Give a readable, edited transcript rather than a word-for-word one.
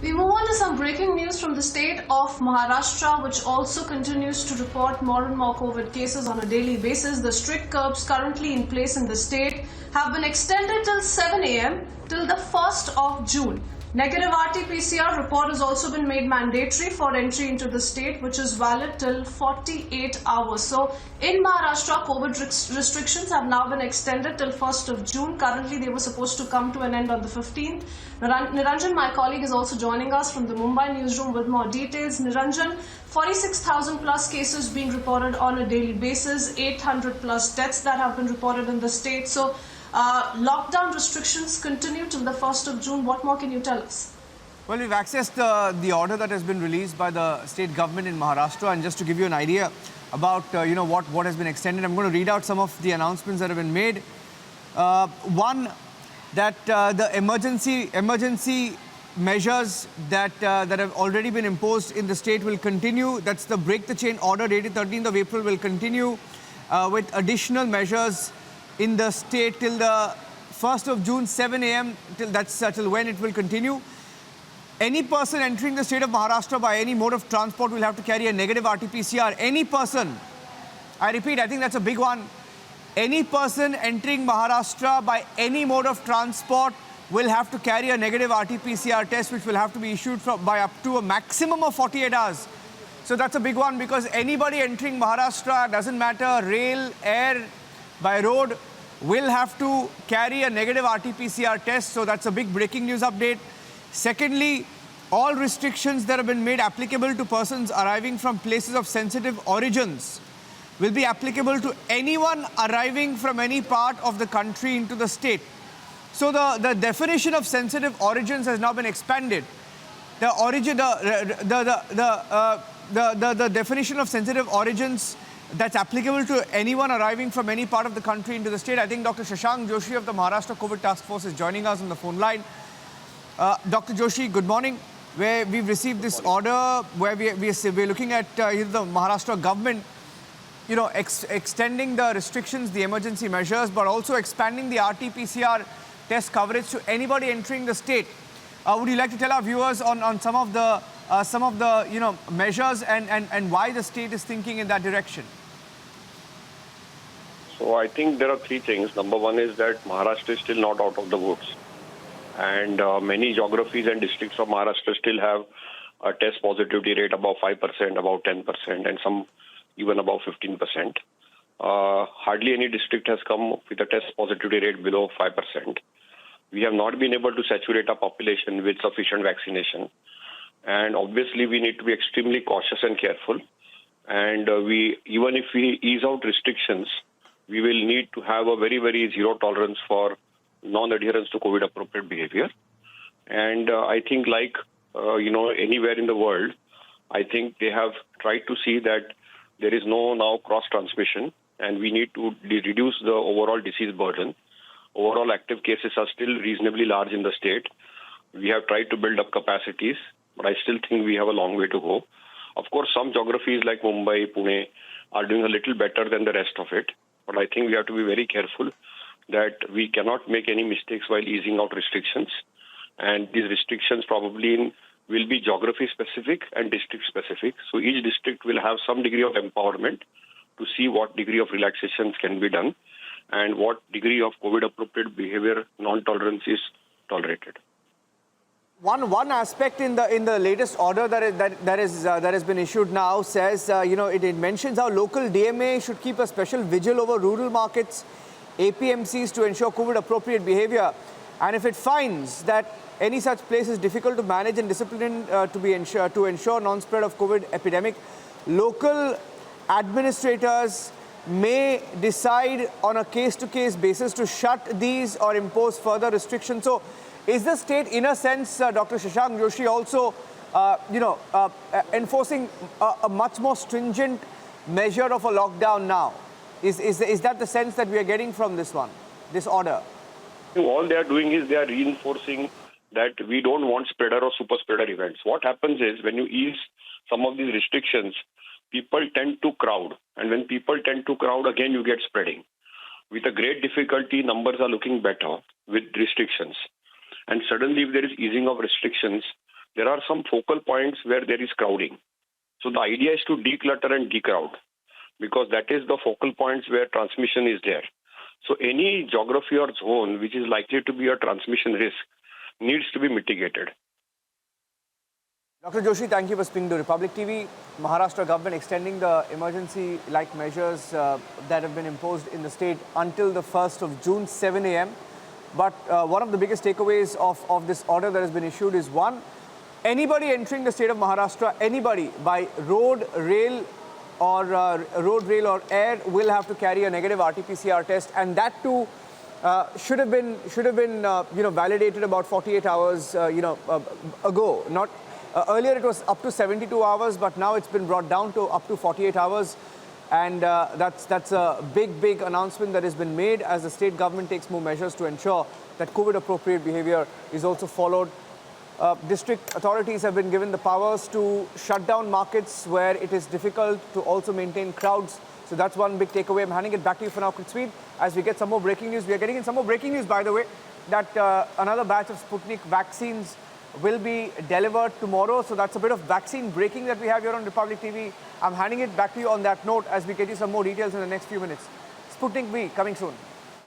We move on to some breaking news from the state of Maharashtra, which also continues to report more and more COVID cases on a daily basis. The strict curbs currently in place in the state have been extended till 7 a.m. till the 1st of June. Negative RT-PCR report has also been made mandatory for entry into the state, which is valid till 48 hours. So, in Maharashtra, COVID restrictions have now been extended till 1st of June. Currently, they were supposed to come to an end on the 15th. Niranjan, my colleague, is also joining us from the Mumbai newsroom with more details. Niranjan, 46,000 plus cases being reported on a daily basis, 800 plus deaths that have been reported in the state. So, lockdown restrictions continue till the 1st of June. What more can you tell us? Well, we've accessed the order that has been released by the state government in Maharashtra, and just to give you an idea about what has been extended, I'm going to read out some of the announcements that have been made. One, that the emergency measures that have already been imposed in the state will continue. That's the break the chain order dated 13th of April will continue with additional measures in the state till the 1st of June, 7 a.m. till when it will continue. Any person entering the state of Maharashtra by any mode of transport will have to carry a negative RT-PCR. Any person, I repeat, I think that's a big one. Any person entering Maharashtra by any mode of transport will have to carry a negative RT-PCR test, which will have to be issued by up to a maximum of 48 hours. So that's a big one, because anybody entering Maharashtra, doesn't matter, rail, air, by road, will have to carry a negative RT-PCR test. So that's a big breaking news update. Secondly, all restrictions that have been made applicable to persons arriving from places of sensitive origins will be applicable to anyone arriving from any part of the country into the state. So the definition of sensitive origins has now been expanded. The definition of sensitive origins that's applicable to anyone arriving from any part of the country into the state. I think Dr. Shashank Joshi of the Maharashtra COVID Task Force is joining us on the phone line. Dr. Joshi, good morning. Where we've received this order, where we're looking at the Maharashtra government, extending the restrictions, the emergency measures, but also expanding the RT-PCR test coverage to anybody entering the state. Would you like to tell our viewers on some of the measures and why the state is thinking in that direction? So I think there are three things. Number one is that Maharashtra is still not out of the woods. And many geographies and districts of Maharashtra still have a test positivity rate above 5%, about 10%, and some even above 15%. Hardly any district has come with a test positivity rate below 5%. We have not been able to saturate our population with sufficient vaccination. And obviously, we need to be extremely cautious and careful. And even if we ease out restrictions, we will need to have a very, very zero tolerance for non-adherence to COVID-appropriate behavior. And I think anywhere in the world, I think they have tried to see that there is no now cross-transmission, and we need to reduce the overall disease burden. Overall active cases are still reasonably large in the state. We have tried to build up capacities, but I still think we have a long way to go. Of course, some geographies like Mumbai, Pune are doing a little better than the rest of it. But I think we have to be very careful that we cannot make any mistakes while easing out restrictions. And these restrictions probably will be geography specific and district specific. So each district will have some degree of empowerment to see what degree of relaxations can be done and what degree of COVID appropriate behavior non-tolerance is tolerated. One aspect in the latest order that has been issued now says it mentions how local DMA should keep a special vigil over rural markets, APMCs, to ensure COVID appropriate behavior, and if it finds that any such place is difficult to manage and discipline to ensure non-spread of COVID epidemic, local administrators may decide on a case-to-case basis to shut these or impose further restrictions. So, is the state, in a sense, Dr. Shashank Joshi, also, enforcing a much more stringent measure of a lockdown now? Is that the sense that we are getting from this order? All they are doing is they are reinforcing that we don't want spreader or super spreader events. What happens is when you ease some of these restrictions, people tend to crowd. And when people tend to crowd, again, you get spreading. With a great difficulty, numbers are looking better with restrictions. And suddenly, if there is easing of restrictions, there are some focal points where there is crowding. So the idea is to declutter and decrowd, because that is the focal points where transmission is there. So any geography or zone which is likely to be a transmission risk needs to be mitigated. Dr. Joshi, thank you for speaking to Republic TV. Maharashtra government extending the emergency-like measures that have been imposed in the state until the 1st of June, 7 a.m. But one of the biggest takeaways of this order that has been issued is, one, anybody entering the state of Maharashtra, anybody by road, rail or air will have to carry a negative RT-PCR test, and that too should have been validated about 48 hours ago. Not earlier it was up to 72 hours, but now it's been brought down to up to 48 hours. And that's a big announcement that has been made as the state government takes more measures to ensure that COVID-appropriate behavior is also followed. District authorities have been given the powers to shut down markets where it is difficult to also maintain crowds. So that's one big takeaway. I'm handing it back to you for now, quick speed, as we get some more breaking news. We are getting in some more breaking news, by the way, that another batch of Sputnik vaccines will be delivered tomorrow. So that's a bit of vaccine breaking that we have here on Republic TV. I'm handing it back to you on that note as we get you some more details in the next few minutes. Sputnik V coming soon.